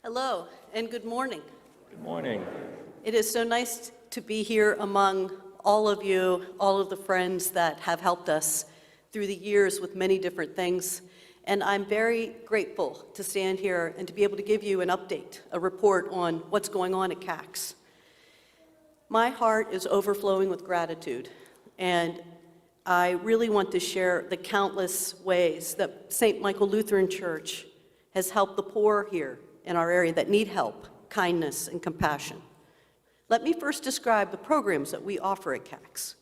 Hello and good morning. Good morning. It is so nice to be here among all of you, all of the friends that have helped us through the years with many different things. And I'm very grateful to stand here and to be able to give you an update, a report on what's going on at KACS. My heart is overflowing with gratitude, and I really want to share the countless ways that St. Michael Lutheran Church has helped the poor here in our area that need help, kindness, and compassion. Let me first describe the programs that we offer at KACS.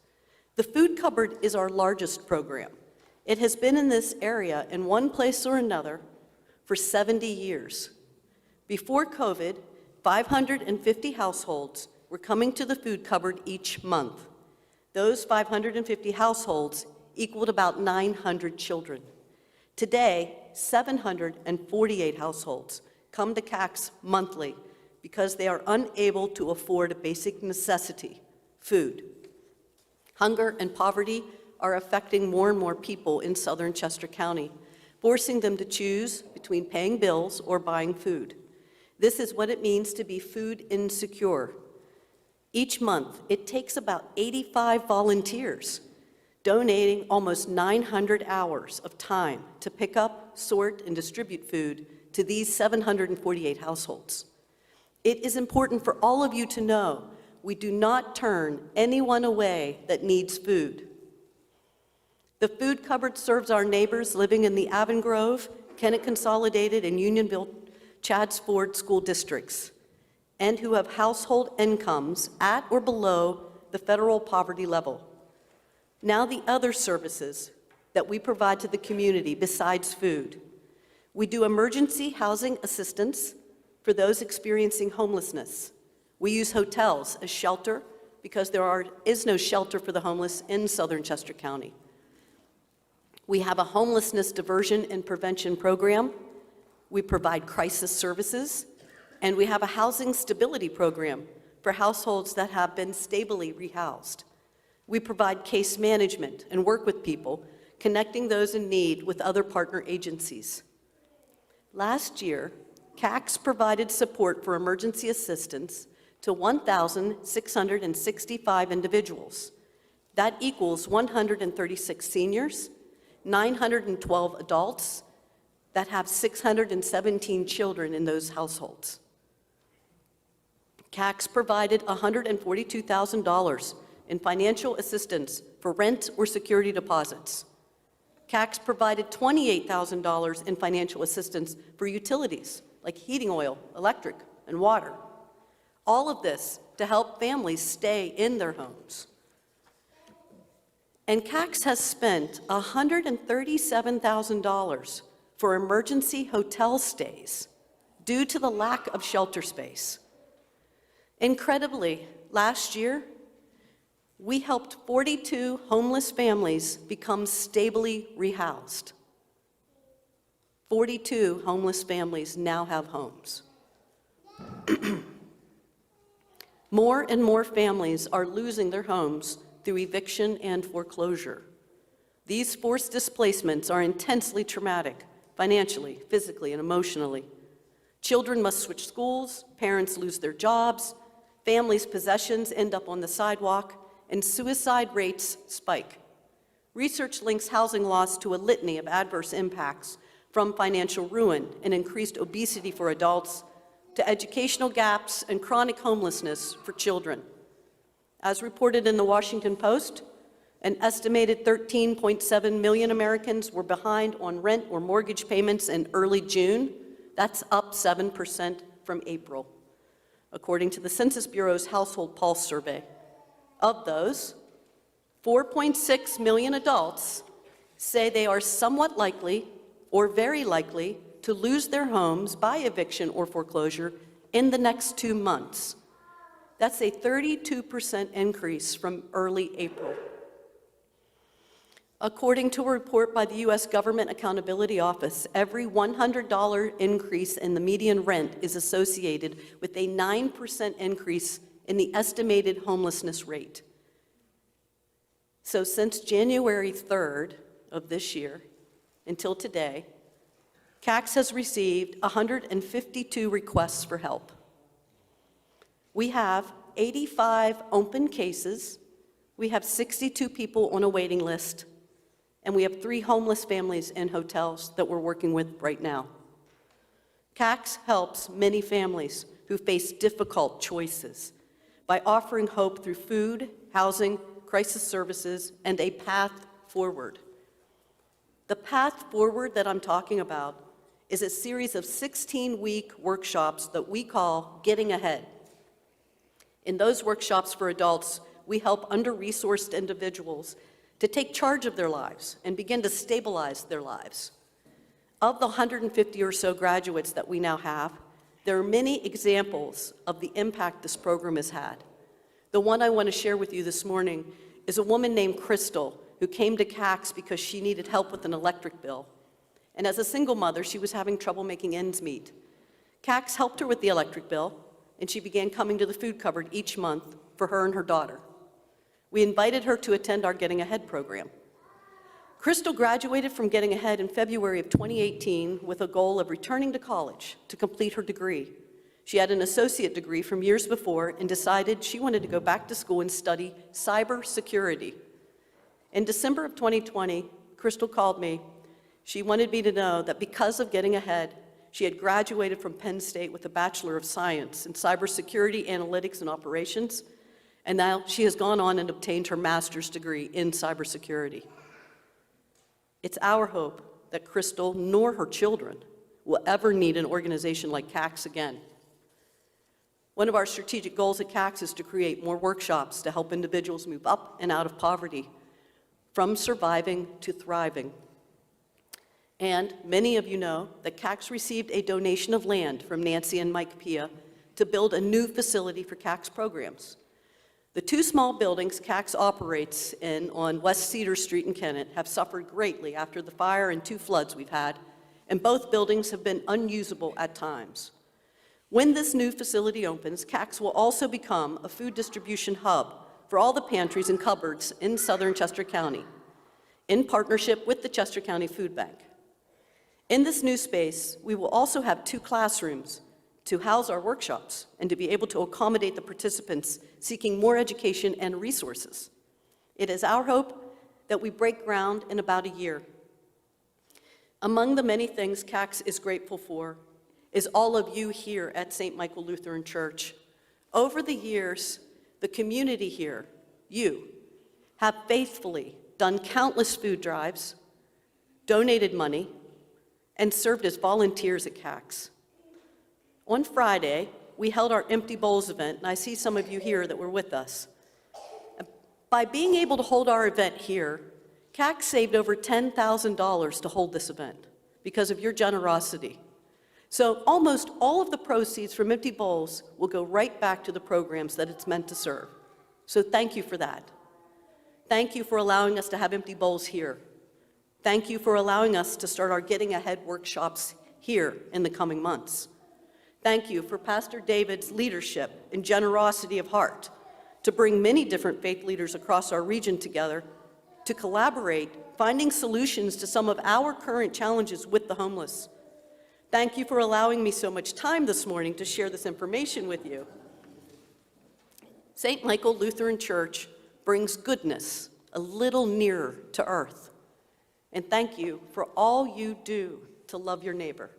The Food Cupboard is our largest program. It has been in this area in one place or another for 70 years. Before COVID, 550 households were coming to the Food Cupboard each month. Those 550 households equaled about 900 children. Today, 748 households come to KACS monthly because they are unable to afford a basic necessity, food. Hunger and poverty are affecting more and more people in southern Chester County, forcing them to choose between paying bills or buying food. This is what it means to be food insecure. Each month, it takes about 85 volunteers, donating almost 900 hours of time to pick up, sort, and distribute food to these 748 households. It is important for all of you to know we do not turn anyone away that needs food. The Food Cupboard serves our neighbors living in the Avon Grove, Kennett Consolidated, and Unionville Chadds Ford school districts, and who have household incomes at or below the federal poverty level. Now the other services that we provide to the community besides food. We do emergency housing assistance for those experiencing homelessness. We use hotels as shelter because there is no shelter for the homeless in southern Chester County. We have a homelessness diversion and prevention program. We provide crisis services, and we have a housing stability program for households that have been stably rehoused. We provide case management and work with people, connecting those in need with other partner agencies. Last year, KACS provided support for emergency assistance to 1,665 individuals. That equals 136 seniors, 912 adults that have 617 children in those households. KACS provided $142,000 in financial assistance for rent or security deposits. KACS provided $28,000 in financial assistance for utilities like heating oil, electric, and water. All of this to help families stay in their homes. And KACS has spent $137,000 for emergency hotel stays due to the lack of shelter space. Incredibly, last year, we helped 42 homeless families become stably rehoused. 42 homeless families now have homes. More and more families are losing their homes through eviction and foreclosure. These forced displacements are intensely traumatic, financially, physically, and emotionally. Children must switch schools, parents lose their jobs, families' possessions end up on the sidewalk, and suicide rates spike. Research links housing loss to a litany of adverse impacts, from financial ruin and increased obesity for adults to educational gaps and chronic homelessness for children. As reported in the Washington Post, an estimated 13.7 million Americans were behind on rent or mortgage payments in early June. That's up 7% from April, according to the Census Bureau's Household Pulse survey. Of those, 4.6 million adults say they are somewhat likely or very likely to lose their homes by eviction or foreclosure in the next 2 months. That's a 32% increase from early April. According to a report by the U.S. Government Accountability Office, every $100 increase in the median rent is associated with a 9% increase in the estimated homelessness rate. So since January 3rd of this year until today, KACS has received 152 requests for help. We have 85 open cases, we have 62 people on a waiting list, and we have 3 homeless families in hotels that we're working with right now. KACS helps many families who face difficult choices by offering hope through food, housing, crisis services, and a path forward. The path forward that I'm talking about is a series of 16-week workshops that we call Getting Ahead. In those workshops for adults, we help under-resourced individuals to take charge of their lives and begin to stabilize their lives. Of the 150 or so graduates that we now have, there are many examples of the impact this program has had. The one I want to share with you this morning is a woman named Crystal who came to KACS because she needed help with an electric bill. And as a single mother, she was having trouble making ends meet. KACS helped her with the electric bill, and she began coming to the food cupboard each month for her and her daughter. We invited her to attend our Getting Ahead program. Crystal graduated from Getting Ahead in February of 2018 with a goal of returning to college to complete her degree. She had an associate degree from years before and decided she wanted to go back to school and study cybersecurity. In December of 2020, Crystal called me. She wanted me to know that because of Getting Ahead, she had graduated from Penn State with a Bachelor of Science in Cybersecurity, Analytics, and Operations, and now she has gone on and obtained her master's degree in cybersecurity. It's our hope that Crystal nor her children will ever need an organization like KACS again. One of our strategic goals at KACS is to create more workshops to help individuals move up and out of poverty, from surviving to thriving. And many of you know that KACS received a donation of land from Nancy and Mike Pia to build a new facility for KACS programs. The 2 small buildings KACS operates in on West Cedar Street in Kennett have suffered greatly after the fire and 2 floods we've had, and both buildings have been unusable at times. When this new facility opens, KACS will also become a food distribution hub for all the pantries and cupboards in southern Chester County, in partnership with the Chester County Food Bank. In this new space, we will also have 2 classrooms to house our workshops and to be able to accommodate the participants seeking more education and resources. It is our hope that we break ground in about a year. Among the many things KACS is grateful for is all of you here at St. Michael Lutheran Church. Over the years, the community here, you, have faithfully done countless food drives, donated money, and served as volunteers at KACS. On Friday, we held our Empty Bowls event, and I see some of you here that were with us. By being able to hold our event here, KACS saved over $10,000 to hold this event because of your generosity. So almost all of the proceeds from Empty Bowls will go right back to the programs that it's meant to serve. So thank you for that. Thank you for allowing us to have Empty Bowls here. Thank you for allowing us to start our Getting Ahead workshops here in the coming months. Thank you for Pastor David's leadership and generosity of heart to bring many different faith leaders across our region together to collaborate, finding solutions to some of our current challenges with the homeless. Thank you for allowing me so much time this morning to share this information with you. St. Michael Lutheran Church brings goodness a little nearer to earth. And thank you for all you do to love your neighbor.